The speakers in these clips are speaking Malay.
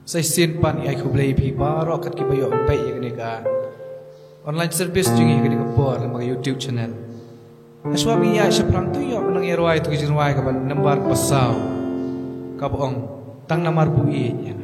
Saya sin pan ai khu blai phi pa ro kat ki bayo pe ye ni ka online service jingi ke ni ko por ma YouTube channel aswa mi ya seprang tu yo nang yerwai tu jirwai ka ban nambar pasau ka boong tang namar bu i nya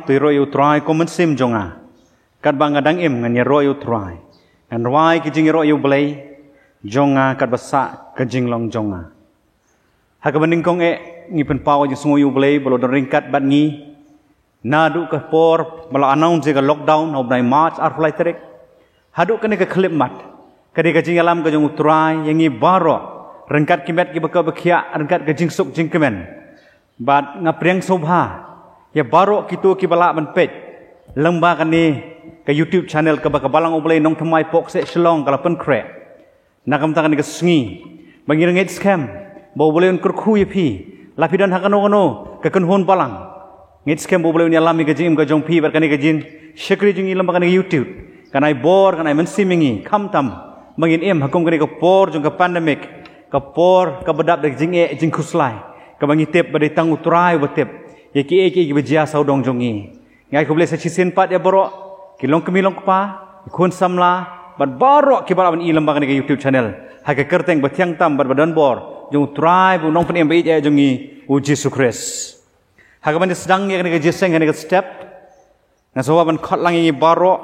Tôi royal try common sim jonga. Kat bang adang im ngan royal try. Ngan wai kijing royal belay jonga kat basa kijing long jonga. Hakabaning kong ngipen pawa yung sunguyu belay balo ringkat bat ngi. Nadu ke por balo announce ke lockdown hobnai March arflai terik. Hadu kene ke klip mat. Kadi kijing alam ke jong try yang ngi baro ringkat kimet ki baka bakia ringkat kijing suk jing kemen. Bat ngapriang sobha. Ya baru kita kibala menpej lembaga ni ke YouTube channel ke bakabalang ublay nong temai pok se shlong kalau pen krek nakam tangan ke sengi bagi rengit scam bawa boleh ukur kuy pi lapidan hakano ke kenhon balang ngit scam bawa boleh nyalami ke jim ke jong pi berkani ke jin syekri jingi lembaga ni YouTube kanai bor kanai mensimingi kam tam bangin em hakum kani ke por jong ke pandemik ke por ke bedap de jing jing kuslai ke bangi tip badai tang utrai betip Eki berjaya saudong jongi. Ngai ko boleh sechisin pat ya borok. Kilong kemilong pa. Ikun samla. Bat borok kibalaban ilam bagan ke YouTube channel. Hake kerteng batiang tam bat badan bor. Jong try bu nong pen em bait ya jongi uji sukres. Hake ban sedang ya ke jeseng ke step. Ngasawa ban khot lang i borok.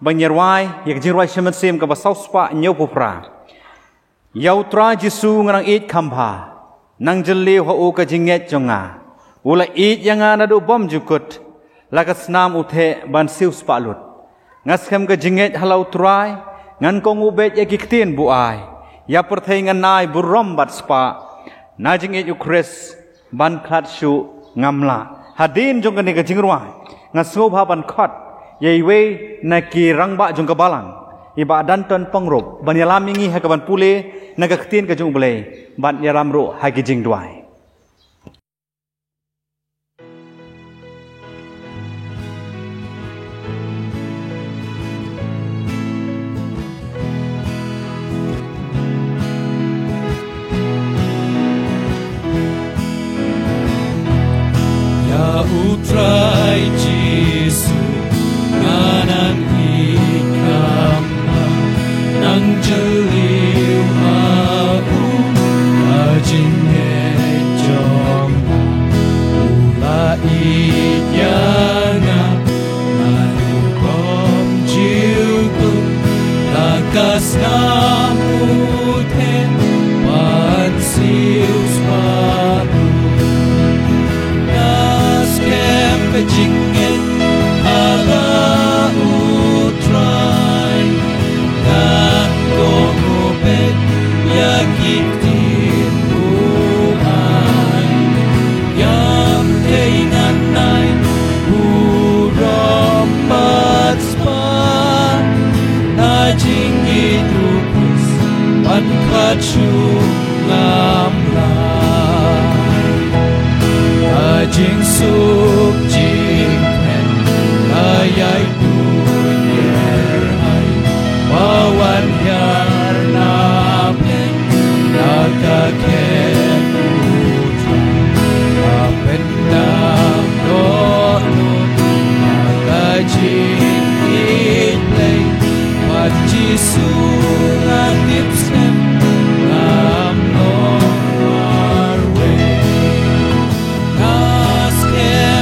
Bang nyerwai ya jirwai shemen sim ke basau spa nyau pupra. Yau try jisu ngarang it khampa. Nang jeli ho u ke jinget jonga. Ula it yang ana do bom jukut lakas nam uthe ban siu spalut ngaskem ke jinget halau try ngan kong ubet ya kiktin bu ai ya perthai ngan nai burom bat spa na jinget ukres ban khat shu ngamla hadin jong ke jingrwa ngaso bha ban khat yei we na ki rangba jong ke balang iba dan ton pangrop ban yalamingi ha ke ban pule na ke ktin ke jong blei ban yaramro ha ki jing duai Utrai Jesu nganan ikamba nang jeliu au ajinge jomba ula idyana nanu bom jiuku lakas namute pansiu spadu Jinget ala utrai dan gomobet yakitin buai yang keinganai urombat spa najing hidupus pankacu lamlai ajing suk jingken ayai dunyer bawan yar napen naga keputra apen nam donut naga jingin lay waji surat tipsem nam long our way. Ask him.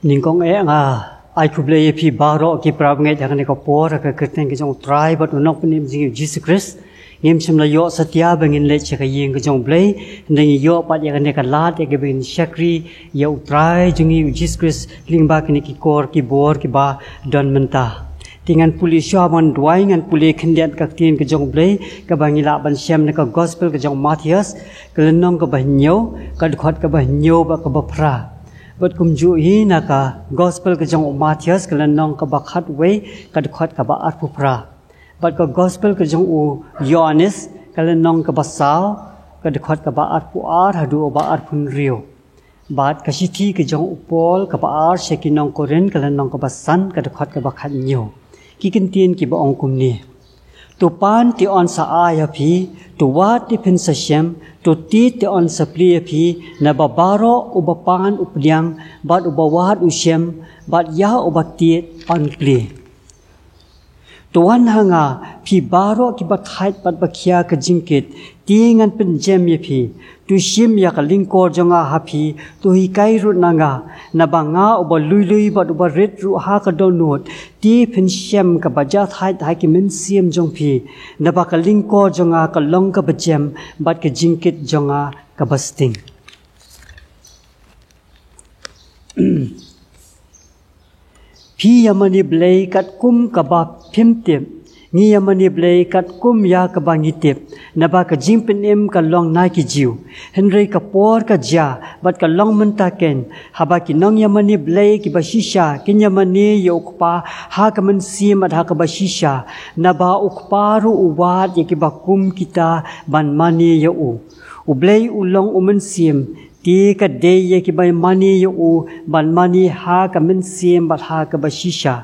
Ningkong nga ai kublay pi baro ki prabnge jakane ko por ka kerteng ki jong try but unok penim jing Jesus Christ ngem simla yo satya bangin le che ka yeng ki jong blay ndeng yo pat yakane ka lat ke bin shakri yo try jing Jesus Christ lingba kini ki kor ki bor ki ba don menta tingan puli shaman duai ngan puli khendian ka tin ki jong blay ka bangila ban syam ne ka gospel ki jong Matthias kelenong ka ba nyo ka khot ka ba nyo ba ka ba phra But kumju hi naka gospel ke jong Matthias kelenong ke bakhat we kadkhot ka ba arpupra. But ka gospel ke jong u Yohanes kelenong ke basau kadkhot ka ba arpuar hadu ba arpun rio. But kasithi ke jong upol ka ba ar sekinong koren kelenong ke basan kadkhot ka bakhat nyo. Kikintin ki ba ong kumni. Tu pan ti on sa aya phi tu wat ti phin sa shem tu ti ti on sa pli phi na babaro ubapan updiang bat ubawat ushem bat ya ubati on pli tuan hanga phi baro ki bat hait bat bakhia ka jingkit tingan pen jem ye phi tu shim ya ka lingkor jonga ha phi tu hi kai ru nanga na banga uba lui bat uba ret ru ha ka donut ti phin shem ka baja thai thai ki min siam jong phi na ba ka lingkor jonga ka long ka bajem bat ka jingkit jonga ka basting Phi yamani blay kat kum kaba phimtip ngi yamani blay kat kum ya kaba ngitip naba ka jingpen em ka long nai ki jiu henry ka por ka ja bat ka long menta ken haba ki nong yamani blay ki bashisha kin yamani yokpa ha ka man sim at ha ka bashisha naba ukparu uwat ye ki bakum kita ban mani ya u blay ulong umen sim Ti ka day ki bay mani yu ban mani ha ka min sim bat ha ka bashisha.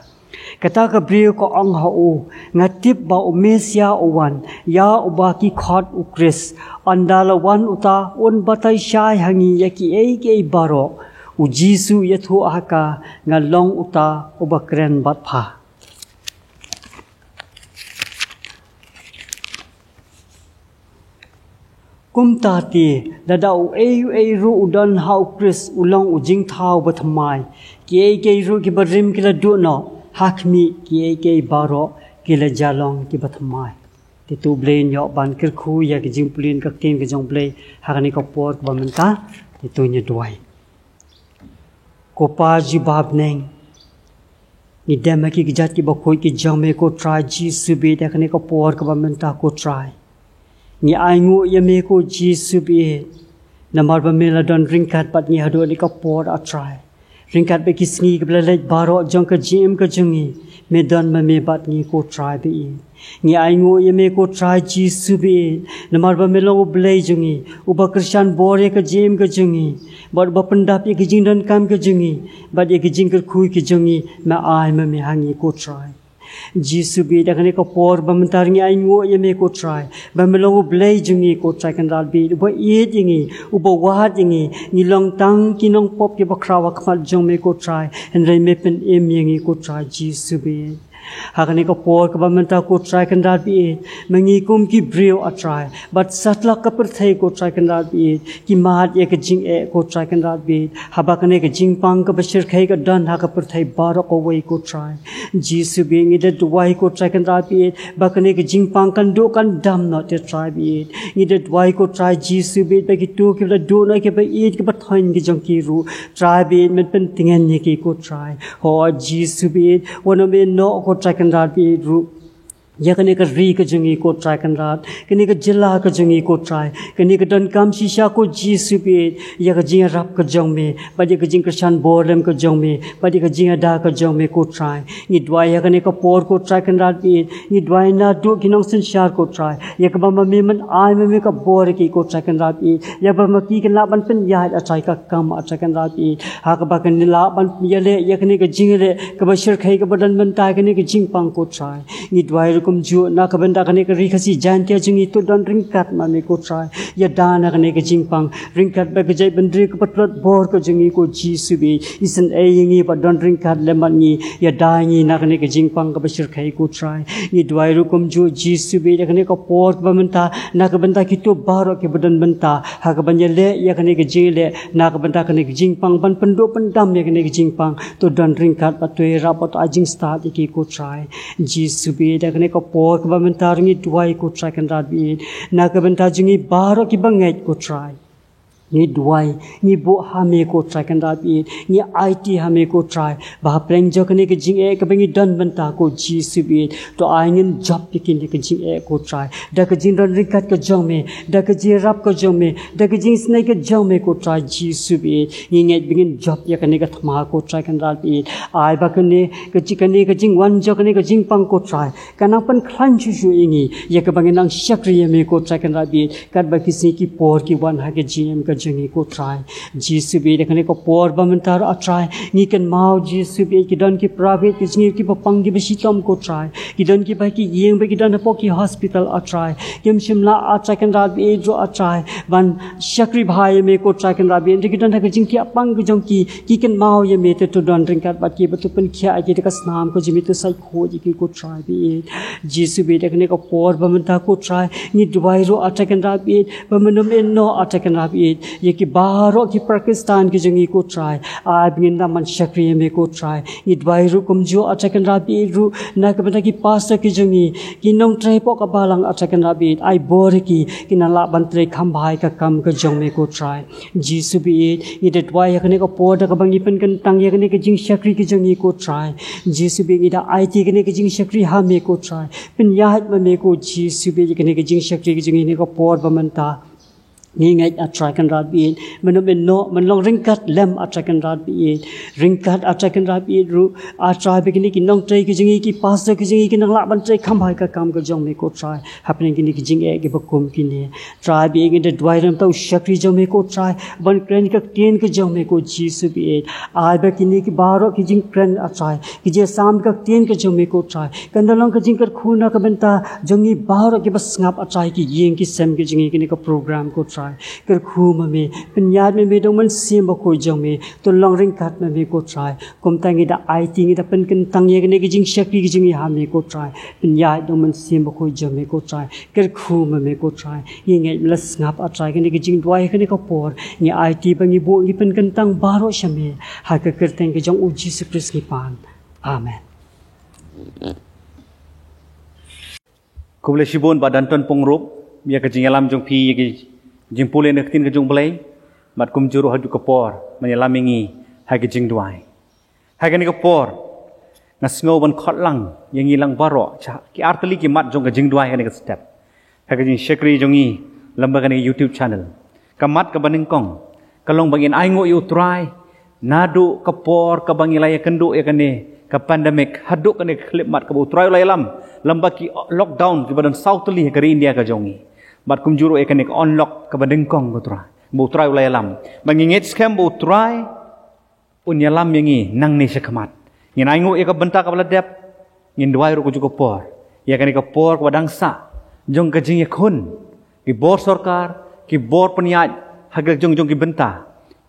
Kata ka brio ko ang ha u ngatip ba umesia uwan ya ubaki khot ukris andala wan uta un batay shai hangi yaki ei baro u jisu yathu aka ngalong uta ubakren bat pha. Kumtati dadau ru udan hau kris ulang ujing thau bathamai ki ru ki barim kila duno hakmi ki baro kila jalong ki bathamai ti tu blain yo ban kir khu ya ki jing plin ka tin ki jong blai hakani ko por ba menta ti tu nya duai ko pa ji bab neng ni dema ki jat ki ba khoi ki jang me ko try ji subi da kani ko por ka ba menta ko try Ni aingu yame ko jisu bi namar ba mela don ringkat pat ni hado ni ka por a try ringkat be kisngi ke bla lej baro jong ka jim ka jungi me don ma me bat ni ko try bi ni aingu yame ko try jisu bi namar ba mela o blai jungi uba krishan bore ka jim ka jungi bad ba pandap ye jing don kam ka jungi bad ye jing ka khui ki jungi ma ai ma me hangi ko try Jisu bi da kane ko por ba mentar ngi ai ngo ye me ko try ba melo blai jungi ko try kan dal bi ba ye jingi uba wa jingi ni long tang ki nong pop ki ba krawa kmal jong me ko try and re me pen em yengi ko try Jisu bi hakane ko por ka ba menta ko try kan dal bi mangi kum ki brio a try but satla ka per thai ko try kan dal bi ki mat ye ka jing e ko try kan dal bi haba kane ka jing pang ka bashir khai ka dan ha ka per thai bar ko wei ko try Jisu bi ngi de duai ko try kan dal bi ba kane ka jing pang kan do kan dam not te try bi ngi de duai ko try Jisu bi ba ki tu ki la do na ke ba eat ki ba thain ki jong ki ru try bi men pen tingen ni ki ko try ho Jisu bi one me no ko try kan dal bi ru ya kane ka ri ka jungi ko try kan rat kane ka jilla ka jungi ko try kane ka don kam shisha ko Jisu bi ya ka jing rap ka jong me ba ka jing krishan borlem ka jong me ba ka jing da ka jong me ko try ni dwai ya kane ka por ko try kan rat bi ni dwai na do kinong sin shar ko try ya ka ba ma me man ai me ka bor ki ko try kan rat bi ya ba ma ki kan la ban pen ya a try ka kam a try kan rat bi ha ka ba kan la ban ya le ya kane ka jing le ka ba shir khai ka ba dan ban ta kane ka jing pang ko try ni dwai kum ju na ka benda kane ka ri khasi jan tia jing itu don ringkat ma me ko try ya dana kane ka jing pang ringkat ba ka jai bandri ka patlot bor ko jing ko jisu bi isen e yingi ba don ringkat le man ni ya da ni na kane ka jing pang ka bashir khai ko try ni dwai ru kum ju jisu bi kane ka por ba menta na ka benda ki to baro ke badan benta ha ka banya le ya kane ka jing le na ka benda kane ka jing pang ban pendo pendam ya kane ka jing pang to don ringkat pa to ra pa to ajing start ki ko try jisu bi da kane ka por ba menta ringi dwai ko try kan ra bi na ka benda jingi baro ki bangai ko try ni duai ni bo hame ko try kan da bi ni IT hame ko try ba pleng jo kane ke jing e ka bengi don banta ko GCB to aingin job pikin ke jing e ko try da ka jing don rikat ka jong me da ka ji rap ka jong me da ka jing snai ka jong me ko try GCB ni ngai bengin job ya kane ka thma ko try kan da bi ai ba kane ka ji kane ka jing wan jo kane ka jing pang ko try kana pan khlan chu chu ingi ya ka bangin ang shakri me ko try kan da bi kat ba kisi ki por ki wan ha ke GM ka jangi ko try GCB dekane ko por bamantar a try ni kan mau GCB ki don ki private ki jingi ki papang ki besitom ko try ki don ki ba ki yeng ba ki don po ki hospital a try kim shimla a try kan ra bi jo a try ban shakri bhai me ko try kan ra bi ki don ka jing ki apang ki jong ki kan mau ye me te to don ring kat ba ki ba to pen khia ki ka snam ko jimi to sai kho ji ki ko try bi GCB dekane ko por bamantar ko try ni dubai ro a try kan ra bi ba manum no a try kan ra bi ye ki baro ki Pakistan ki jangi ko try ai bingin na man shakri me ko try ni dwai ru kum jo achakan rabi ru na ka bata ki pastor ki jangi ki nong trai po ka balang achakan rabi ai bor ki na la ban trai kham bhai ka kam ka jong me ko try jisu bi ni de dwai ya ne ko po da ka bangi pen kan tang ya ne ka jing shakri ki jangi ko try jisu bi ni da IT ki ne ka jing shakri ha me ko try pin ya hat me ko jisu bi ki ne ka jing shakri ki jangi ne ko por bamanta ni ngai attrakan rat bi mano men no man long ringkat lem attrakan rat bi ringkat attrakan rat bi ru atra bi ni ki nong trai ki jingi ki pastor ki jingi ki nang la ban trai kham bhai ka kam ka jong me ko try happening ki ni ki jing e ki bakum ki ne try bi ngi de dwai ram to shakri jong me ko try ban kren ka ten ka jong me ko jisu bi ai ba ki ni ki baro ki jing kren atrai ki je sam ka ten ka jong me ko try kandalong ka jing ka khuna ka benta jongi baro ki bas ngap atrai ki yeng ki sem ki jingi ki ni ka program ko try कर खूम में पिन्याद में दो मन सेम बको जंग में तो लॉन्ग रिंग काट में को ट्राई कुम तंगी दा आई तिंगी दा पन कन तंग ये ने की जिंग शक्ति की जिंग हां में को ट्राई पिन्याद दो मन सेम बको जंग में को ट्राई कर खूम में को ट्राई ये ngai लस ngap a try के जिंग द्वाई के को पोर ने आई टी बंगी बो की पन कन तंग बारो शमे हा के कर तंग के जंग उ जीसस क्रिस्ट की पान आमेन Kuble shibon badan ton pongrup ya ke jingalam jong pi ye jing pule nak tin ke jong blai mat kum juru haju ke por menyelam ingi ha ke jing duai ha ke ni ke por ngasngo ban khot lang yang ilang baro ki artli ki mat jong ke jing duai ke step ha ke jing shakri jongi lamba ke YouTube channel kamat ke baning kong kalong bangin ai ngo yu try nadu ke por ke bangilai kendu ya kene ka pandemic haduk kene klip mat ke utrai lai lamba ki lockdown ki badan southly ke India ka jongi mat kum juru ekane ka unlock ka badeng kong ko tra bo utrai lai bangingit scam bo utrai unya lam yangi nang ne sekhamat ngin aingu e ka benta ka baladep ngin duai ru ko juko por ya kane ka por ka badang sa jong ka jing khun ki bor sarkar ki bor peniat hagel jong ki benta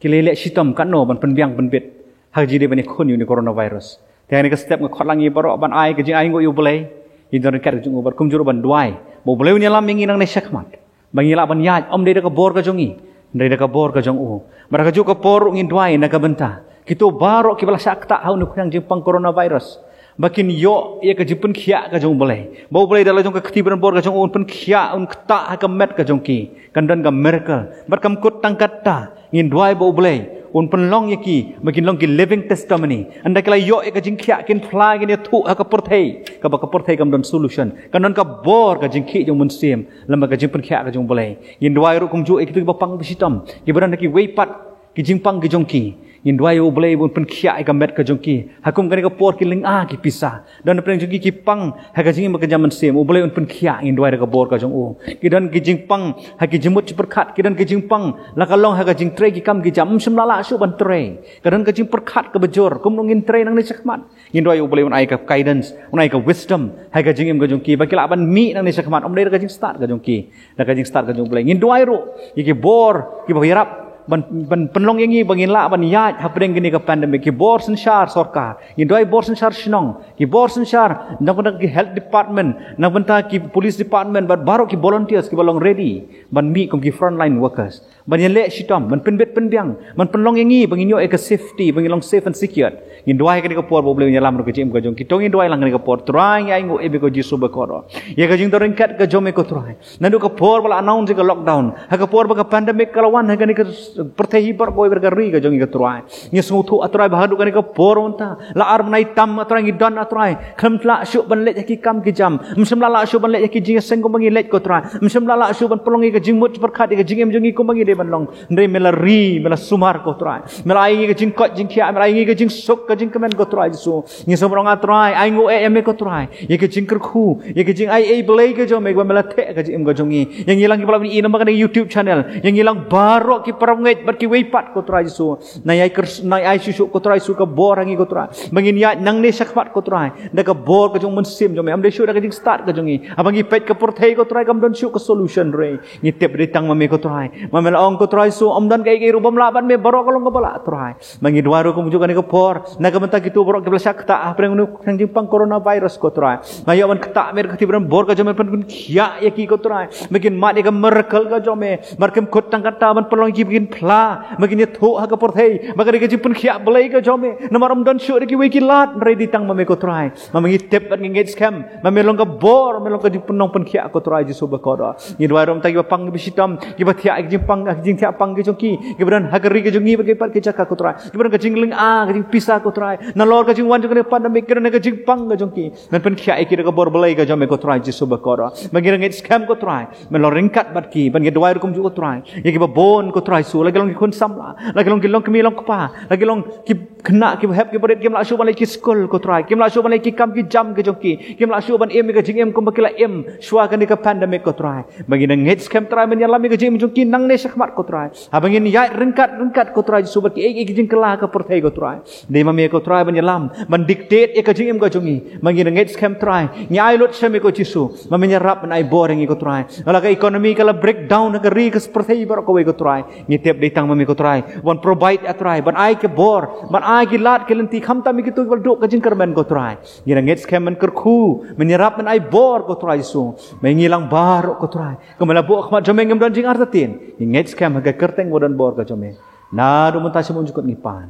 ki lele sitom kanno ban penbiang penbit haji de bani khun yu ni coronavirus Tiang ni ke step ngekot langi baru ban ai ke jing ai ngo yu boleh. Indon kat jung bar kum juru ban duai. Bo boleh nyalam mingi nang ne syakmat. Bangi la ban yaj om de ka bor ka jongi. Ndai de ka bor ka jong u. Mereka juga por ngin duai na ka benta. Kito baro ki bala sakta hau nu khang jing pang coronavirus. Bakin yo ye ka jipun khia ka jong boleh. Bo boleh dala jong ka khtiban bor ka jong un pen khia un kta ka met ka jong ki. Kandan ka miracle. Bar kam kut tang kata ngin duai bo boleh. Un penlong yaki makin long ki living testimony anda kala yo e ka jingkhia kin fly kin thu ka porthei kam don solution kan don ka bor ka jingkhi jong mun sim lama ka jing penkhia ka jong boleh yin dwai ru kum ju e ki ba pang bisitam ki baran ki wei pat ki jingpang ki jong ki ngin dua yu boleh pun penkia ika met ka jongki hakum kan ka por ki ling ki pisah dan pen jongki ki pang ha ka jing bekerja mensem boleh pun penkia ngin dua ka bor ka jong ki dan ki jing pang ha ki jemut perkat ki dan ki jing pang la ka long ha ka jing tre ki kam ki jam sem lala su ban tre ka dan ka jing perkat ka bejor kum ngin tre nang ni sakmat ngin dua yu boleh un ai ka guidance un ai ka wisdom ha ka jing im ka jongki ba ki la ban mi nang ni sakmat om le ka jing start ka jongki da ka jing start ka jong boleh ngin dua ru ki bor ki ba hirap ban penlong yangi bangin la ban yat hapdeng gini ka pandemic ki bor sensyar sarkar ngin doi bor sensyar shnong ki bor sensyar nang ki health department nang banta ki police department ban baru ki volunteers ki balong ready ban mi kum ki frontline workers ban yele shitom ban penbet penbiang ban penlong yangi bangin yo ka safety bangin long safe and secure ngin doi ka ni ka por problem nyalam ro ki jim ka jong ki tong ngin doi lang ni ka por trai ngai ngo ebe ko jisu ba koro ye ka jing doring kat ka jome ko trai nandu ka por bala announce ka lockdown ha ka por ba ka pandemic kalawan ha ka ni ka pertehi bar boy bergari ka jongi ka turai ni smutu atrai bahadu kan ka poronta la ar nai tam atrai ngi don atrai kham tla shu ban let ki kam ki jam msem la shu ban let ki jing seng ko bangi let ko trai msem la shu ban polongi ka jing mut perkhat ka jing em jongi ko bangi de ban long ndre mela ri mela sumar ko trai mela ai ka jing kot jing khia mela ai ka jing sok ka jing kemen ko trai su ni somrong atrai ai ngo em ko trai ye ka jing kerkhu ye ka jing ai belai ka jom me mela the ka jing em ko jongi yang hilang ki pala ni nama ka YouTube channel yang hilang barok ki parang barki weipat ko trai su nai ai susu ko trai su ka bor hangi ko trai bangin ya nang ne sakpat ko trai da ka bor ka jong mun sim jom am de shu da ka jing start ka jongi abangi pet ka porthei ko trai kam don shu ka solution re ni tep de tang mame ko trai mamel ong ko trai su om dan kai rubam laban me barok ko long ka bala trai bangi dua ro ko mujukan ni ko por na ka menta kitu borok ke blasak ta apreng nu sang jing pang coronavirus ko trai mayo man kata mer khati bram bor ka jom pen khia ye ki ko trai makin mat ka merkel ka jom me markem khot tang kata ban pelong ki bikin pla magini tho ha ka porthei magari ka jipun khia belai ka jome namaram don shu ki wiki lat ready tang mame ko trai mamangi tep at ngej scam mamelong ka bor melong ka jipun nong pen khia ko trai ji soba ko do ni dua rom ta ki pang bisitam ki ba thia ki pang jing thia pang ki jongki ki bran hagari ki jongi bagi pat ki jaka ko trai ki bran ka jing ling ka jing pisa ko trai na lor ka jing wan jong ne pandemic ki ka jing pang ka jongki nan pen khia ki ka bor belai ka jome ko trai ji soba ko do mangi ngej scam ko trai melong ringkat bat ki ban ki dua rom ju ko trai ye ki ba bon ko trai su lagi long ki kun samla lagi long kami long kapa lagi long ki kena ki hep ki berit kim la shu ban ki school ko try kim la shu ban ki kam ki jam ki jongki kim la shu ban em ki jing em ko bakila em shwa kan ka pandemic ko try bagi nang hit scam try menyalam ki jing jongki nang ne sakmat ko try abangin ya rengkat ko try subat ki ki jing kala ka perthai ko try de mame ko try menyalam ban dictate ka jing em ko jongi bagi nang hit scam try nyai lot shame ko jisu mamenya rap nai boring ko try ala ka economy kala breakdown ka ri ka perthai bar ko ko try ni tep de tang mame ko try wan provide atrai ban ai ke bor ban ai ki lat ke lenti kham ta mi ki tu wal dok ka jing kermen ko trai ngira nget scam man kerku menyerap man ai bor ko trai su mengilang bar ko trai kemala bo khmat jome ngem don jing artatin nget scam ga kerteng bodan bor ka jome na do munta simun jukut ngipan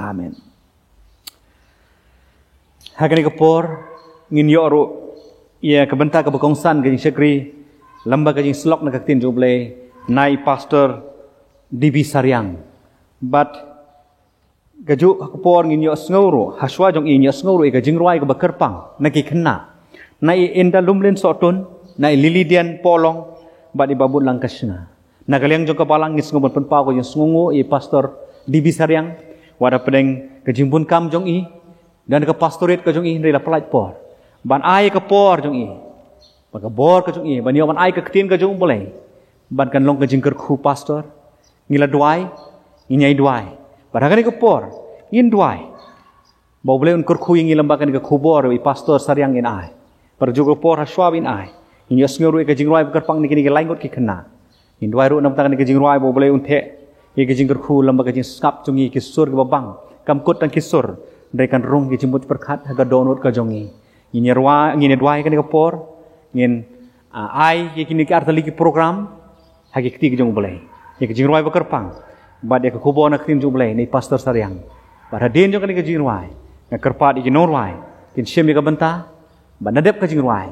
amen hakani ko por ngin yo ro ia kebenta ka bekongsan ga jing sekri lamba ka jing slok na ka tin joble nai pastor DB Saryang but gaju por ngin yo sngauro haswa jong in yo sngauro ka jingroi ka bakerpang naki kena nai enda lumlen soton nai lilidian polong ba di babun lang kasna nagaliang jong kapalang ngis ngobon pen pa ko yung sngungu i pastor DB Saryang wada pedeng ka jimbun kam jong i dan ka pastorate ka jong i rela pelaj por ban ai ka por jong i ba bor ka jong i ban yo ban ai ka ktin ka jong boleh ban kan long ka jingker khu pastor ngila duai inyai duai padahal ko por in duai bau boleh unkor khu yang lembakan ke khubor i pastor Saryang in ai par juga por haswab in ai in yos nguru ke jingruai kerpang ni ke laingot ki kena in duai ru nam tangan ke jingruai bau boleh unthe ke jingker khu lembaga jing skap jungi ki sur ke babang kam kot tan ki sur dekan rung ki jimbut perkhat ha donut ka jongi in yerwa ngin duai kan ke por ngin ai ki kini ki artali ki program ha ki ti ki jong boleh ke jingruai kerpang bad ke kubo na krim jublai ni pastor Saryang pada den jong kan ke jingruai na kerpat i norwai kin shem ka banta ban nadep ka jingruai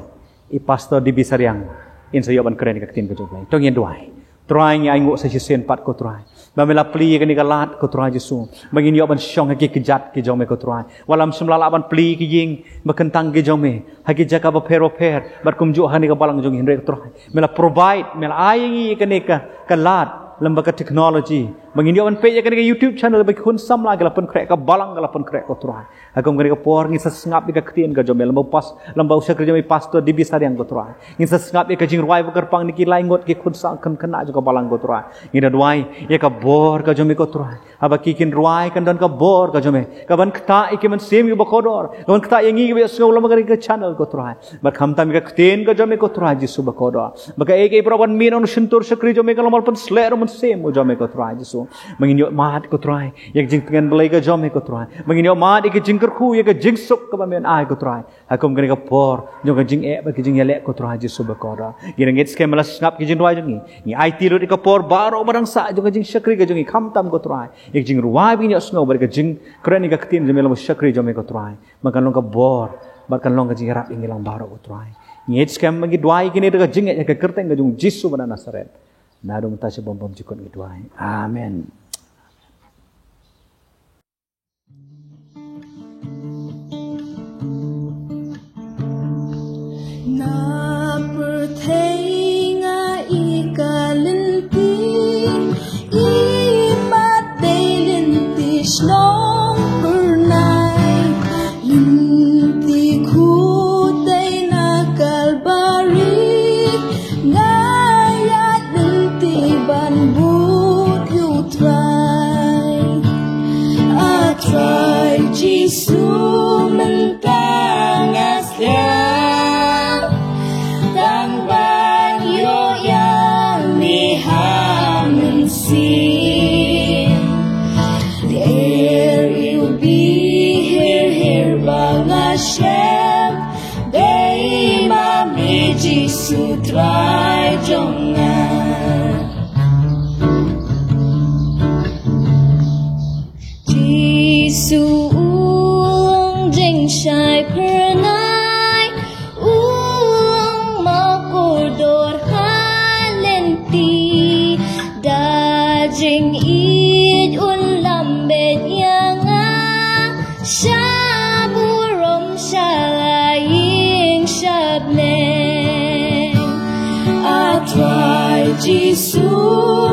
i pastor DB Saryang in sayo ban keren ka tin ka jublai tong yen duai trying ai ngo sa sen pat ko try ba mela pli ka ni ka lat ko try jesu bangin yo ban syong ki kejat ki jong me ko try walam semlala ban pli ki ying bakentang ki jong me haki jaka ba pero per bar kum ju hani ka balang jong hin re ko try mela provide mela ai ka ni ka lat lembaga teknologi Mengin dia pe ya kan YouTube channel ba kun sam la gala pun krek ka balang gala pun krek ko turai. Agam gani ka por ngi sesngap ka ktien ka jomel mau pas lambau sakri jami pastor di bisar yang ko turai. Ngi sesngap ka jing ruai bakar pang niki laingot ki kun sang kan kena juga balang ko turai. Ngi da duai ya ka bor ka jomi ko turai. Aba kikin ruai kan dan ka bor ka jome. Ka ban kta ikiman sem yu bakodor. Ka ban kta yangi ki sngau lam gani ka channel ko turai. Bar khamtam ka ktien ka jome ko turai jisu bakodor. Baka ek praban min on shintur sakri jome ka lamal pun sler mun sem jome ko turai jisu. Menginyo mat ko try yak jing tengan belai ka jom ko try menginyo mat ik jing kerku yak jing sok ka bamen ai ko try akom gani ka por nyo ka jing e ba ki jing yale ko try jisu ba ko da girang it scam la snap ki jing ruai jing ni IT ro ka por baro barang sa jo ka jing shakri ka jing kham tam ko try yak jing ruai bi nyo snow bar ka jing krani ka ktin jemel mo shakri jom ko try makan long ka bor barkan long ka jing rap ingilang baro ko try ni it scam magi duai kini ka jing yak ka kerteng ka jing jisu bana nasaret nadum ta se bom bom jikon ki duai amen. Na perthenga ikalinti imat delinti snong pernai linti kutay na kalbari ngayat linti banbut you try I try Jisu mentang asya Hashem, day ma me Jisu try jonga. Jisu ulang jeng shai pernai, ulang makodor halenti, da jeng id ulam bet yanga. I try Jisu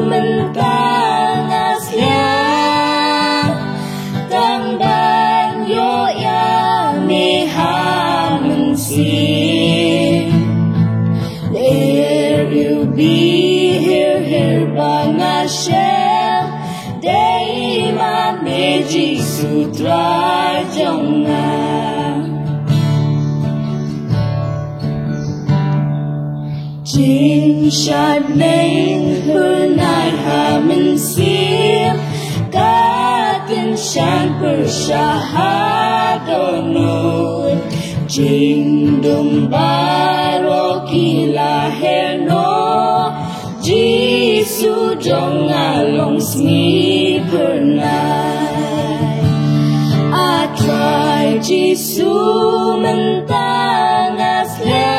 mentang asya tandang yo yang mehamen sin. There you be here bang Hashem day ma me Jisu try jonga. Jing shai neng pernai hamen sim katin shan persyahadonon jing dum baro kila herno Jisu jong along sni pernai I try Jisu mentang asya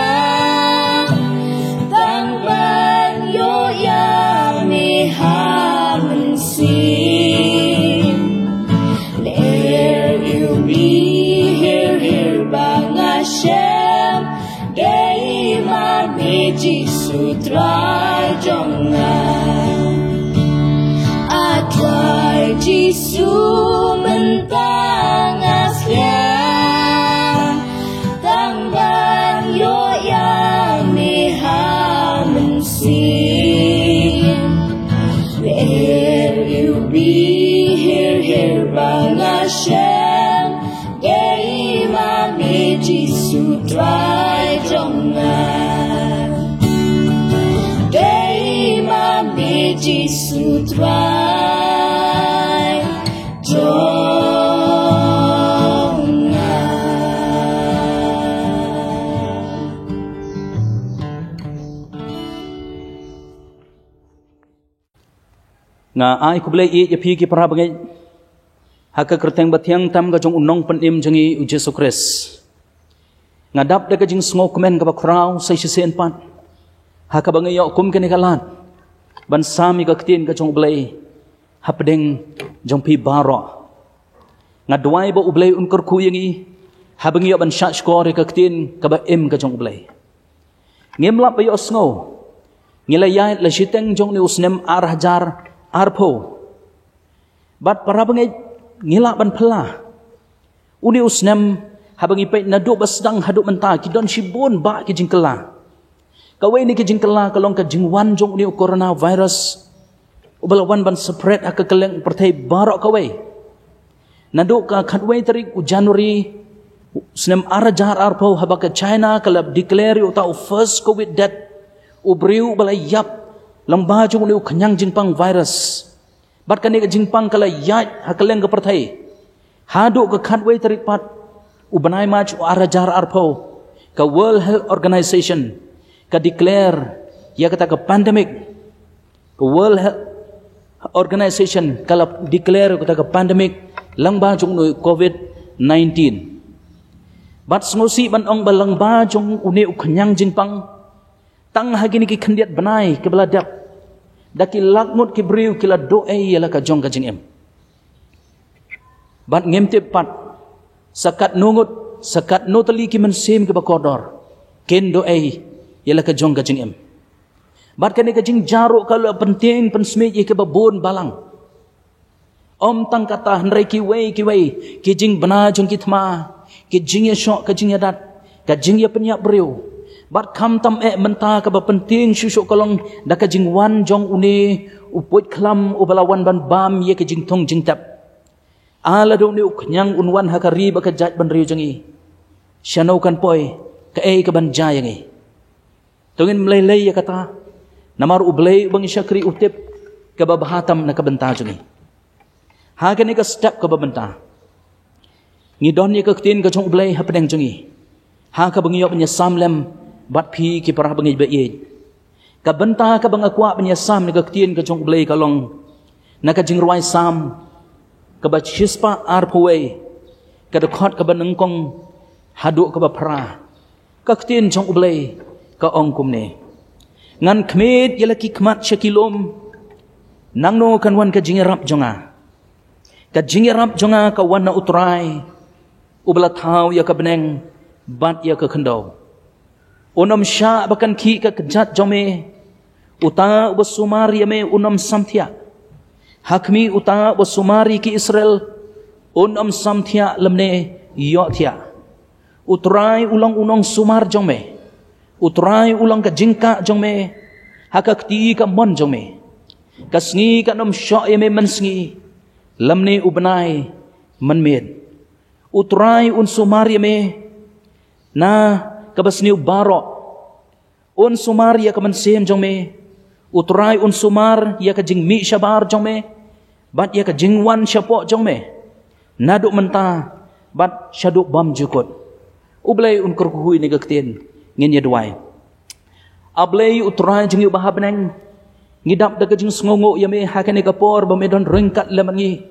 There you be here bang Hashem day ma me Jisu try jonga I try Jisu mentang asya tangban yo yang mehamen sin. There you be here bang Hashem day ma me Jisu try jonga day ma me Jisu try jonga. Nga ai ku blai ya pi ki para bangai haka kerteng batiang tam ga jong unong panim jangi u Jesu Christ nga dap da ga jing sngo komen ga bakrau sai sisen pan haka bangai yo kum ken kalat ban sami ga ktien ga jong blai hapdeng jong pi baro nga duai ba u blai un kor ku yangi habangi yo ban sha skor ga ktien ga ba em ga jong blai ngem lap ba yo sngo ngilayai la shiteng jong ni usnem ar hajar arpo Bat para bangai ngilak ban pela. Uni usnem habangi pait naduk basdang haduk mentah ki don shibun ba ki jingkela. Kawai ni ki jingkela kalong ka jingwan jong uni coronavirus. Ubalawan ban spread hak keleng pertai barok kawai. Naduk ka khatwai tarik Januari snem ara jahar arpau habaka China kalab declare utau first COVID death ubriu balai yap lamba jong uni kenyang jingpang virus. Bat kani ka jingpang kala yat hakaleng ka pertai. Haduk ka khatwai tarik pat ubanai mach ara jahar arpau ka World Health Organization ka declare ya kata ka pandemic ka World Health Organization kala declare kata ka pandemic langba jong uni COVID-19. Bat ngosi ban ong balangba jong uni ukanyang jingpang tang hagini ki khandiat banai ke beladap daki lakmut ki briu kila doe yala ka jong ka jingem. Bat ngemtip pat sakat nungut sakat notali ki mensim ke bakodor ken doe yala ka jong ka jingem. Bat kani ka jing jaruk kalau penting pensmit ye ke babon balang. Om tang kata hendrai ki wei ki jing bana jong ki thma ki jing ya syok ka jing ya dat ka jing ya penyak briu. Bat kam tam mentah ka ba penting syusuk kolong da ka jing wan jong uni uput klam ubalawan ban bam ye ka jing thong jing tap. Ala do ni uknyang unwan hakari ba ka jat ban riu jangi. Shanau kan poi ka ka ban jayangi. Tungin melelei ya kata namar ublei bang syakri utip ka babahatam na ka benta jangi. Hagan ni ka step ka babenta. Ngidon ni ka ktin ka jong ublei hapadeng jangi. Ha ka bangiyop nya samlem bat phi ki parah bangi ba ye. Ka benta ka bang akwa nya sam ni ka ktin ka jong ublei kalong na ka jing ruai sam ka ba chispa arpwe ka dokot ka banengkong haduk ka ba pra. Ka ktin jong ublei ka ongkum ne. Ngan kmet yalaki kmat syakilom nangno kan wan ka jingerap jonga. Ka jingerap jonga ka wan na utrai ubala thau ya ka beneng bat ya ka khendau. Unam sya bakan ki ka kejat jome uta ubasumari me unam samthia. Hakmi uta ubasumari ki Israel unam samthia lemne yothia. Utrai ulang unong sumar jome. Utrai ulang ka jingka jome hakakti ka mon jome. Kasngi ka nom sya me mansngi lamne ubanai manmed. Utrai un sumari me na kabasniu baro un sumar ya ka mansem jong me utrai un sumar ya ka jing mi syabar jong me bat ya ka jingwan syapo jong me naduk menta bat syaduk bam jukut ublei un kurkuhui ni gaktin ngin ya duai ablei utrai jing yu bahabneng ngidap da ka jing sngongo ya me hakane ka por ba me don rengkat lemangi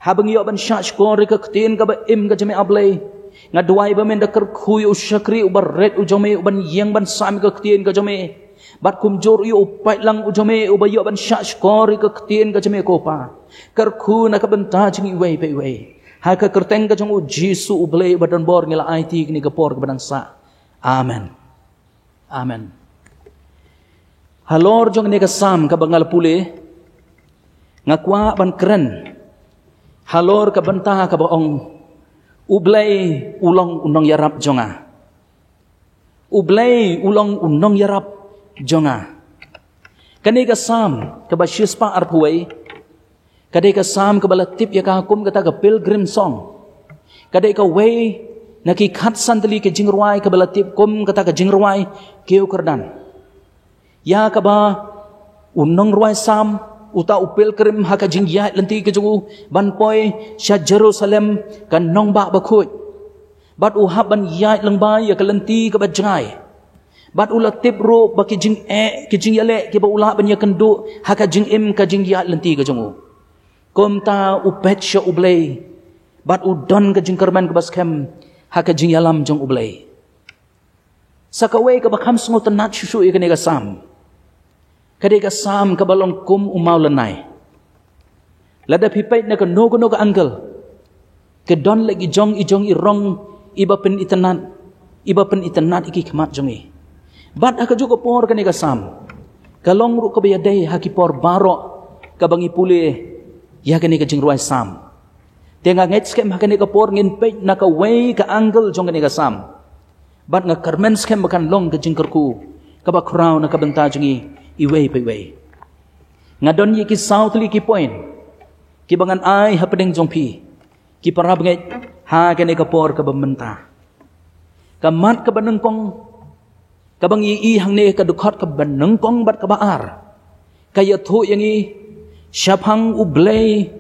habang yo ban syach ko ka ktin ka ba im ka jame ablei ngaduai ba men da kurkuhui usyakri ubar red ujome uban yang ban sam ka ktin ka jame bat kumjor yu upai lang ujome ubayo ban syach ko ka ktin ka jame ko pa kurku na ka benta jing iwei pe iwei ha ka kerteng ka jong jisu ublei badan bor ngila IT ni ka por ka badang sa amen amen halor jong ni ka sam ka bangal pule ngakwa ban keren halor ka benta ka baong ublei ulang unong yarap jonga ublei ulang unong yarap jonga kani ka sam ka ba shispa arpuai kani ka sam ka balatip ya ka kum kata ka pilgrim song kani ka way naki khat santali ke jingruai ka balatip kum kata ka jingruai keu kerdan ya ka ba unong ruai sam uta upil krim haka jingyat lenti ke jugu ban poi sya Jerusalem kan nong ba bakut bat uhab ban yat lengba ya kalenti ke bajai bat ula tip ro baki jing ke jing yale ke ba ula ban ya kendu haka jing im ka jingyat lenti ke jugu kom ta upet sya ublei bat udon ke jing kerman ke baskem haka jing yalam jong ublei sakawe ke bakham sngo tenat susu ikene ka sam kadai ka sam ka balong kum umau lenai lada pipait na ka nogo ka angkel ke don lagi jong irong iba pen itanat iki kemat jongi bat aka juga por kani ka sam kalong ru ka bayadai haki por baro ka bangi pule ya kini ka jing ruai sam tenga ngait skem ha kini ka por ngin pe na ka wei ka angle jong kini ka sam bat nga karmen skem bakan long ka jing kerku ka ba crown na ka benta jingi i wei pe wei ngadon ye ki south li ki point ki bangan ai ha pedeng jong pi ki para bangai ha kini ka por ka bementa kamat ka baneng kong kabang i hang ne ka dukhat ka baneng kong bat ka baar kaya thu yang i syapang ublay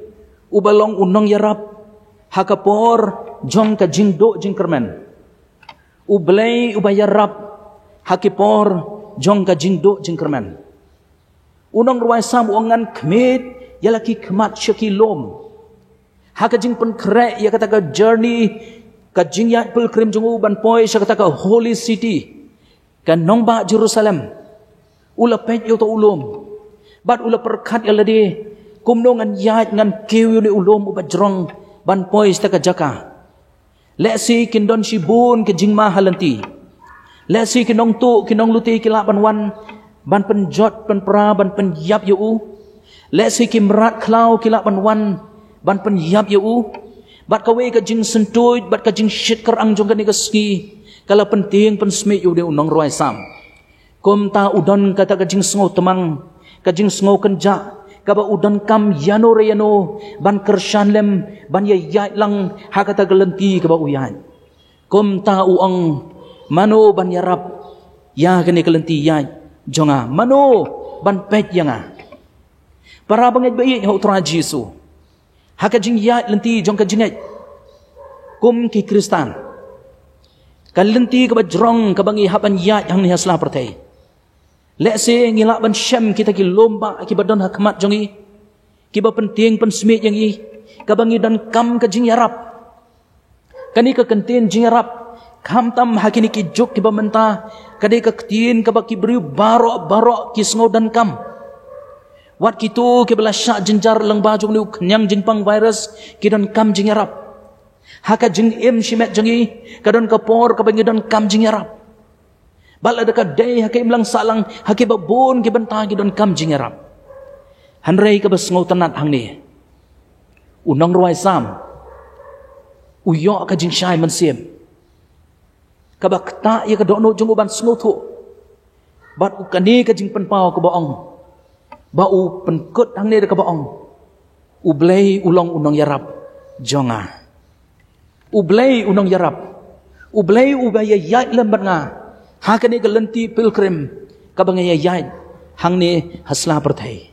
ubalong unong yarap hakapor jong ka jingdo jing kermen ublay ubayarap hakipor jong ka jingdo jing kermen unong ruai sam uangan kmit yalaki kmat syaki lom haka jing pen krek ya kata ka journey ka jing ya pilgrim jong u ban poi sya kata ka holy city ka nongba Jerusalem ula pet yo to ulom bat ula perkat yalade kumno ngan yat ngan kiw ni ulom u bajrong ban poi sta ka jaka lesi kindon shibun ke jing ma halanti lesi kinong tu kinong luti kila ban wan ban penjot ban pra ban penyap yo u lesi kimrat klau kila ban wan ban penyap yo u bat kawe ka jing sentuj bat ka jing shit kerang jong ka ni ka ski kala penting pen smit yu de unong roi sam kom ta udon kata ka jing sngo temang ka jing sngo kenja ka ba udon kam yano reyano ban kershan lem ban ye yai lang ha kata gelenti ka ba uyan kom ta uang mano ban yarap ya ka ni gelenti yai jonga mano ban pet yanga para bangai bai ho tra jisu haka jing ya lenti jong ka jingai kum ki kristan kalenti ka bajrong ka bangi hapan ya yang ni hasla pertai lese ngila ban syam kita ki lomba ki badon hakmat jongi ki ba penting pen smit yang i ka bangi dan kam ka jing yarap kani ka kentin jing yarap kam tam hakini ki jok ki ba menta kadai ka ketin ka ba ki beri barok ki sngo dan kam wat kitu ke bela syak jenjar lang baju ni kenyang jingpang virus kidon kam jing yarap haka jing im shimet jengi kadon kapor ka bangidon kam jing yarap bal ada ka dai haka imlang salang haki babon ke benta kidon kam jing yarap hanrei ka basngau tanat hang ni unong ruai sam uyo ka jing syai mansiem ka bakta ya ka dono jung uban sngo thu bat ukani ka jing penpau ka baong bau penkut hang ni dekat baong ublay ulong unong yarap jonga ublay unong yarap ublay ubaya yai lembat nga hakani gelenti pilgrim kabangaya yai hang ni hasla pertai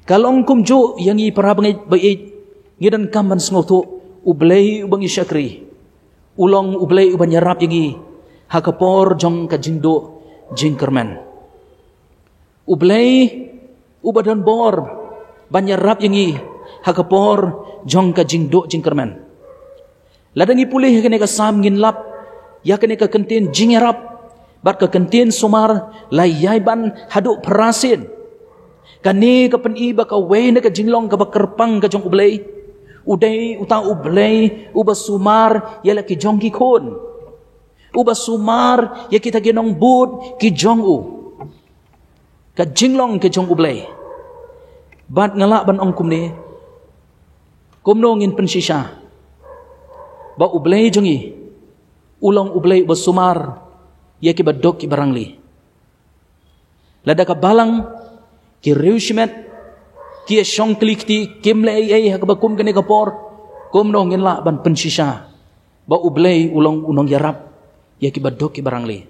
kalong kumjo yang i para bangai bait ngidan kamban sngoto ublay ubangi syakri ulong ublay uban yarap yang i hakapor jong ka jingdo jingkerman ublay ubadan bor banyarap yang i hakapor jong ka jingdo jingkerman ladangi pulih kene ka sam ngin lap ya kene ka kentin jingarap bat ka kentin sumar layai ban haduk perasin kani ka peni ba ka we ne ka jinglong ka bakerpang ka jong ublay udai utang ublay uba sumar ya la ki jong ki khon uba sumar ya kita genong bud ki jong u ka jinglong ke jong ublay bat ngalak ban ong kumni kumno ngin pensisha ba ublay jongi ulong ublay ba sumar ya ki badok ki barangli lada ka balang ki reushmet ki shong klikti kimle ai ha ka bakum kene ka por kumno ngin la ban pensisha ba ublay ulong unong yarap ya ki badok ki barangli